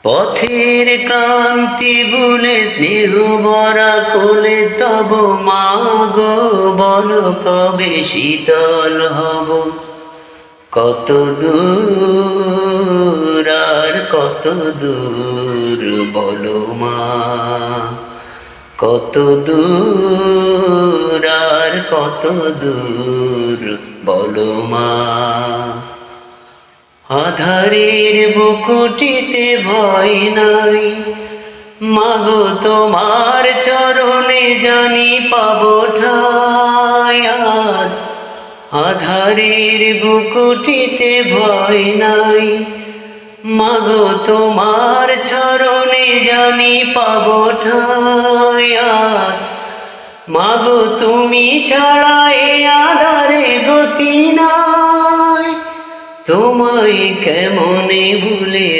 পথের ক্লান্তি ভুলে স্নেহ ভরা কোলে তব মাগো বলো কবে শীতল হব। কত দূর আর কত দূর বলো মা, কত দূর আর কত দূর বলো মা। আধারের বুকুটিতে ভয় নাই, মাগো তোমার চরণে জানি পাবো ঠাঁই। আধারের বুকুটিতে ভয় নাই, মাগো তোমার চরণে জানি পাবো ঠাঁই। মাগো তুমি ছাড়া এ আধারে গতি নাই, তোমায় কেমনে ভুলে